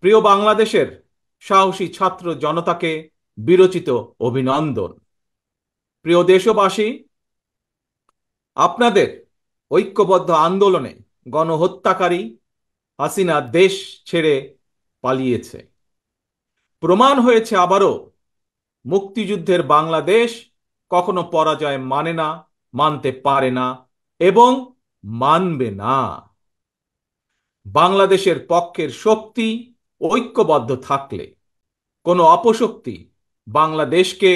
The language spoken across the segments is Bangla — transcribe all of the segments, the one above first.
প্রিয় বাংলাদেশের সাহসী ছাত্র জনতাকে বিরচিত অভিনন্দন। প্রিয় দেশবাসী, আপনাদের ঐক্যবদ্ধ আন্দোলনে গণহত্যাকারী হাসিনা দেশ ছেড়ে পালিয়েছে। প্রমাণ হয়েছে আবারও মুক্তিযুদ্ধের বাংলাদেশ কখনো পরাজয় মানে না, মানতে পারে না এবং মানবে না। বাংলাদেশের পক্ষের শক্তি ঐক্যবদ্ধ থাকলে কোনো অপশক্তি বাংলাদেশকে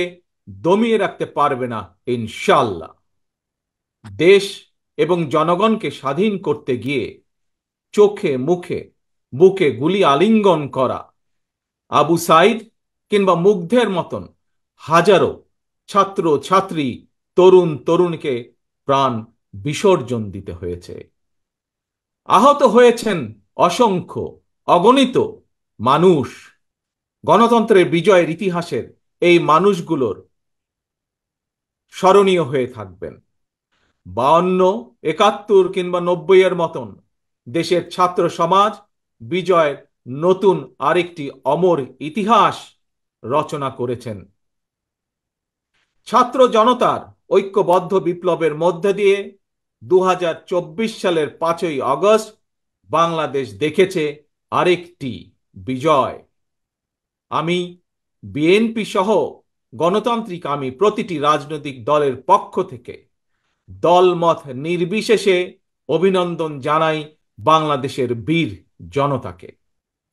দমিয়ে রাখতে পারবে না ইনশাআল্লাহ। দেশ এবং জনগণকে স্বাধীন করতে গিয়ে চোখে মুখে বুকে গুলি আলিঙ্গন করা আবু সাইদ কিংবা মুগ্ধের মতন হাজারো ছাত্র ছাত্রী, তরুণ তরুণীকে প্রাণ বিসর্জন দিতে হয়েছে। আহত হয়েছেন অসংখ্য, অগণিত মানুষ। গণতন্ত্রের বিজয়ের ইতিহাসের এই মানুষগুলোর স্মরণীয় হয়ে থাকবেন। 52, 71 কিংবা 90 এর মতন দেশের ছাত্র সমাজ বিজয়ের নতুন আরেকটি অমর ইতিহাস রচনা করেছেন। ছাত্র জনতার ঐক্যবদ্ধ বিপ্লবের মধ্যে দিয়ে 2024 সালের 5ই আগস্ট বাংলাদেশ দেখেছে আরেকটি বিজয়। আমি বিএনপি সহ গণতান্ত্রিক আমি প্রতিটি রাজনৈতিক দলের পক্ষ থেকে দলমত নির্বিশেষে অভিনন্দন জানাই বাংলাদেশের বীর জনতাকে।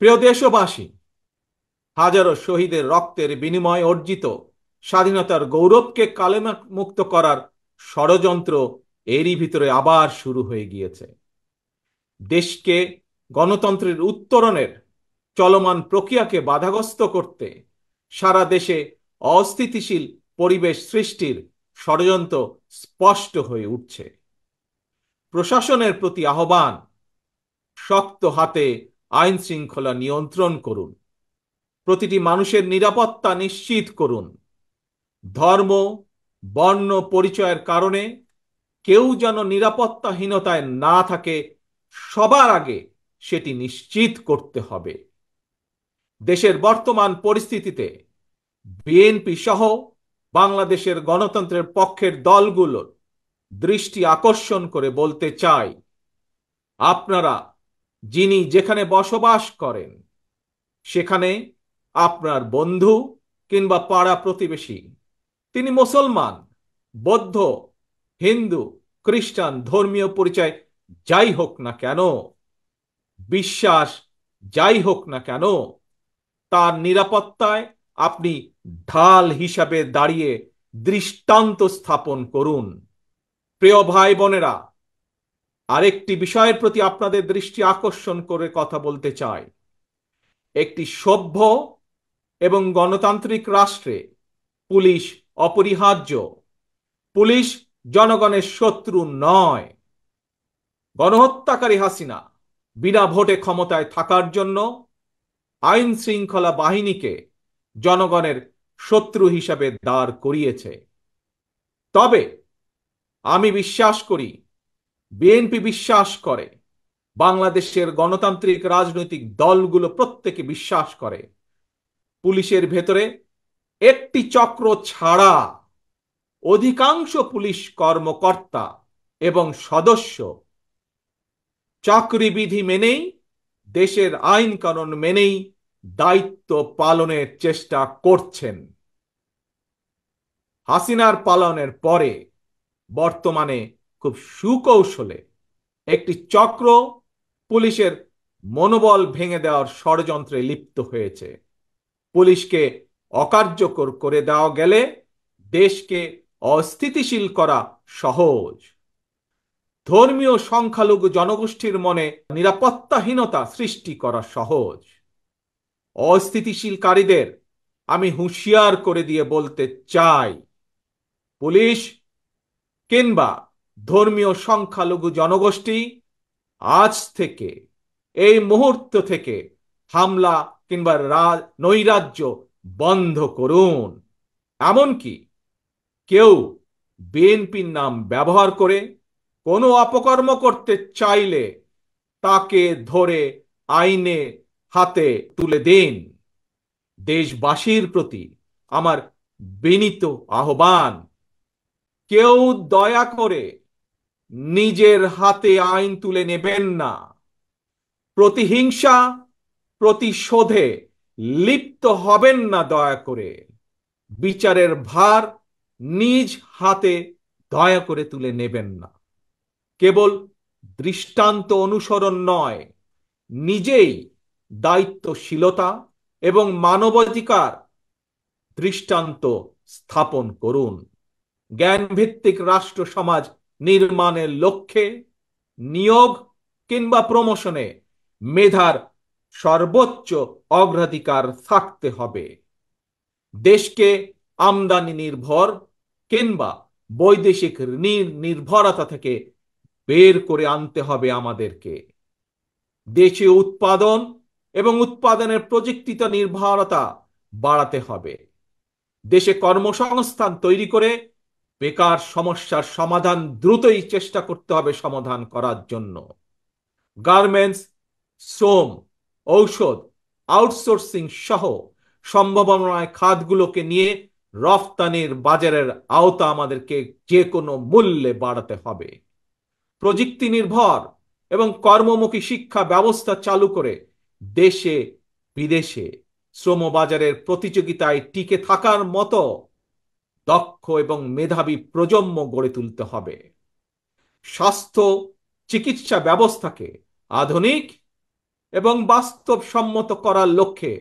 প্রিয় দেশবাসী, হাজারো শহীদের রক্তের বিনিময়ে অর্জিত স্বাধীনতার গৌরবকে কালেমুক্ত করার ষড়যন্ত্র এরই ভিতরে আবার শুরু হয়ে গিয়েছে। দেশকে গণতন্ত্রের উত্তরণের চলমান প্রক্রিয়াকে বাধাগ্রস্ত করতে সারা দেশে অস্থিতিশীল পরিবেশ সৃষ্টির ষড়যন্ত্র স্পষ্ট হয়ে উঠছে। প্রশাসনের প্রতি আহ্বান, শক্ত হাতে আইন শৃঙ্খলা নিয়ন্ত্রণ করুন, প্রতিটি মানুষের নিরাপত্তা নিশ্চিত করুন। ধর্ম, বর্ণ পরিচয়ের কারণে কেউ যেন নিরাপত্তাহীনতায় না থাকে, সবার আগে সেটি নিশ্চিত করতে হবে। দেশের বর্তমান পরিস্থিতিতে বিএনপি সহ বাংলাদেশের গণতন্ত্রের পক্ষের দলগুলোর দৃষ্টি আকর্ষণ করে বলতে চাই, আপনারা যিনি যেখানে বসবাস করেন সেখানে আপনার বন্ধু কিংবা পাড়া প্রতিবেশী, তিনি মুসলমান, বৌদ্ধ, হিন্দু, খ্রিস্টান, ধর্মীয় পরিচয় যাই হোক না কেন, বিশ্বাস যাই হোক না কেন, তার নিরাপত্তায় আপনি ঢাল হিসাবে দাঁড়িয়ে দৃষ্টান্ত স্থাপন করুন। প্রিয় ভাই বোনেরা, আরেকটি বিষয়ের প্রতি আপনাদের দৃষ্টি আকর্ষণ করে কথা বলতে চাই। একটি সভ্য এবং গণতান্ত্রিক রাষ্ট্রে পুলিশ অপরিহার্য। পুলিশ জনগণের শত্রু নয়। গণহত্যাকারী হাসিনা বিনা ভোটে ক্ষমতায় থাকার জন্য আইন শৃঙ্খলা বাহিনীকে জনগণের শত্রু হিসাবে দাঁড় করিয়েছে। তবে আমি বিশ্বাস করি, বিএনপি বিশ্বাস করে, বাংলাদেশের গণতান্ত্রিক রাজনৈতিক দলগুলো প্রত্যেকে বিশ্বাস করে, পুলিশের ভেতরে একটি চক্র ছাড়া অধিকাংশ পুলিশ কর্মকর্তা এবং সদস্য চাকরিবিধি মেনেই, দেশের আইন কানুন মেনেই দায়িত্ব পালনের চেষ্টা করছেন। হাসিনার পালনের পরে বর্তমানে খুব সুকৌশলে একটি চক্র পুলিশের মনোবল ভেঙে দেওয়ার ষড়যন্ত্রে লিপ্ত হয়েছে। পুলিশকে অকার্যকর করে দেওয়া গেলে দেশকে অস্থিতিশীল করা সহজ। ধর্মীয় সংখ্যালঘু জনগোষ্ঠীর মনে নিরাপত্তাহীনতা সৃষ্টি করা সহজ। অস্থিতিশীলকারীদের আমি হুঁশিয়ার করে দিয়ে বলতে চাই, পুলিশ কিংবা ধর্মীয় সংখ্যালঘু জনগোষ্ঠী আজ থেকে, এই মুহূর্ত থেকে হামলা কিংবা নৈরাজ্য বন্ধ করুন। এমনকি কেউ বিএনপির নাম ব্যবহার করে কোনো অপকর্ম করতে চাইলে তাকে ধরে আইনে হাতে তুলে দিন। দেশবাসীর প্রতি আমার বিনীত আহ্বান, কেউ দয়া করে নিজের হাতে আইন তুলে নেবেন না। প্রতিহিংসা, প্রতিশোধে লিপ্ত হবেন না দয়া করে। বিচারের ভার নিজ হাতে দয়া করে তুলে নেবেন না। কেবল দৃষ্টান্ত অনুসরণ নয়, নিজেই দায়িত্বশীলতা এবং মানবাধিকার দৃষ্টান্ত স্থাপন করুন। জ্ঞানভিত্তিক রাষ্ট্র সমাজ নির্মাণের লক্ষ্যে নিয়োগ কিংবা প্রমোশনে মেধার সর্বোচ্চ অগ্রাধিকার থাকতে হবে। দেশকে আমদানি নির্ভর কিংবা বৈদেশিক ঋণ নির্ভরতা থেকে বের করে আনতে হবে আমাদেরকে। দেশীয় উৎপাদন এবং উৎপাদনের প্রযুক্তিত নির্ভরতা বাড়াতে হবে। দেশে কর্মসংস্থান তৈরি করে বেকার সমস্যার সমাধান দ্রুতই চেষ্টা করতে হবে সমাধান করার জন্য। গার্মেন্টস, শ্রম, ঔষধ, আউটসোর্সিং সহ সম্ভাবনায় খাতগুলোকে নিয়ে রফতানির বাজারের আওতা আমাদেরকে যে কোনো মূল্যে বাড়াতে হবে। প্রযুক্তি নির্ভর এবং কর্মমুখী শিক্ষা ব্যবস্থা চালু করে দেশে বিদেশে শ্রমবাজারের প্রতিযোগিতায় টিকে থাকার মতো দক্ষ এবং মেধাবী প্রজন্ম গড়ে তুলতে হবে। স্বাস্থ্য চিকিৎসা ব্যবস্থাকে আধুনিক এবং বাস্তবসম্মত করার লক্ষ্যে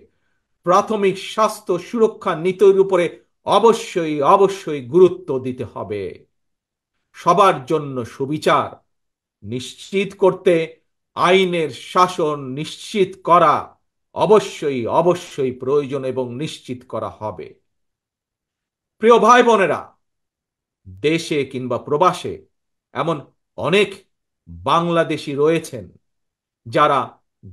প্রাথমিক স্বাস্থ্য সুরক্ষা নীতির উপরে অবশ্যই অবশ্যই গুরুত্ব দিতে হবে। সবার জন্য সুবিচার নিশ্চিত করতে আইনের শাসন নিশ্চিত করা অবশ্যই অবশ্যই প্রয়োজন এবং নিশ্চিত করা হবে। প্রিয় ভাই বোনেরা, দেশে কিংবা প্রবাসে এমন অনেক বাংলাদেশি রয়েছেন যারা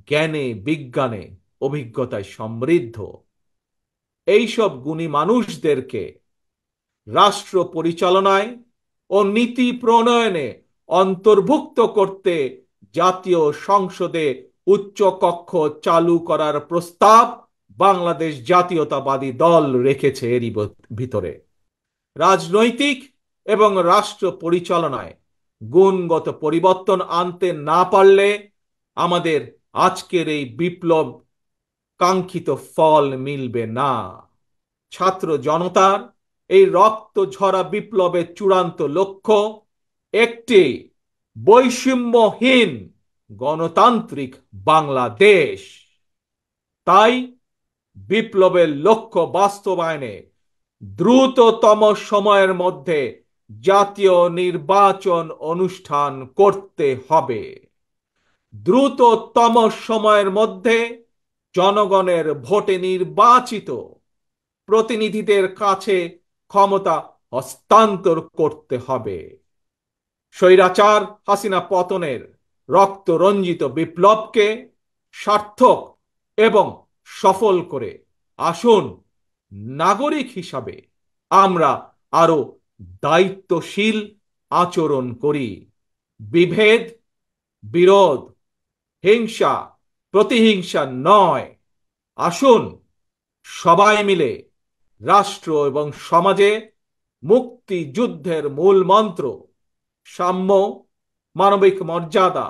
জ্ঞানে বিজ্ঞানে অভিজ্ঞতায় সমৃদ্ধ। এইসব গুণী মানুষদেরকে রাষ্ট্র পরিচালনায় ও নীতি প্রণয়নে অন্তর্ভুক্ত করতে জাতীয় সংসদে উচ্চ কক্ষ চালু করার প্রস্তাব বাংলাদেশ জাতীয়তাবাদী দল রেখেছে এরই ভিতরে। রাজনৈতিক এবং রাষ্ট্র পরিচালনায় গুণগত পরিবর্তন আনতে না পারলে আমাদের আজকের এই বিপ্লব কাঙ্ক্ষিত ফল মিলবে না। ছাত্র জনতার এই রক্ত ঝরা বিপ্লবের চূড়ান্ত লক্ষ্য একটি বৈষম্যহীন গণতান্ত্রিক বাংলাদেশ। তাই বিপ্লবের লক্ষ্য বাস্তবায়নে দ্রুততম সময়ের মধ্যে জাতীয় নির্বাচন অনুষ্ঠান করতে হবে। দ্রুততম সময়ের মধ্যে জনগণের ভোটে নির্বাচিত প্রতিনিধিদের কাছে ক্ষমতা হস্তান্তর করতে হবে। স্বৈরাচার হাসিনা পতনের রক্তরঞ্জিত বিপ্লবকে সার্থক এবং সফল করে আসুন নাগরিক হিসাবে আমরা আরো দায়িত্বশীল আচরণ করি। বিভেদ, বিরোধ, হিংসা, প্রতিহিংসা নয়। আসুন সবাই মিলে রাষ্ট্র এবং সমাজে মুক্তিযুদ্ধের মূল মন্ত্র সাম্য, মানবিক মর্যাদা,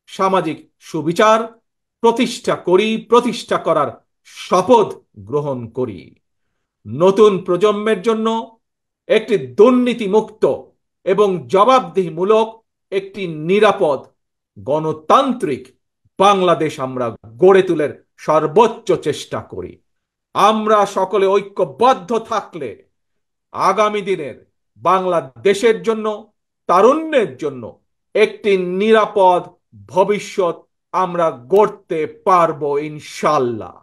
সামাজিক সুবিচার প্রতিষ্ঠা করার শপথ গ্রহণ করি। নতুন প্রজন্মের জন্য একটি দুর্নীতিমুক্ত এবং জবাবদিহিমূলক একটি নিরাপদ গণতান্ত্রিক বাংলাদেশ আমরা গড়ে তোলার সর্বোচ্চ চেষ্টা করি। আমরা সকলে ঐক্যবদ্ধ থাকলে আগামী দিনের বাংলাদেশের জন্য, তারুণ্যের জন্য একটি নিরাপদ ভবিষ্যৎ আমরা গড়তে পারবো ইনশাআল্লাহ।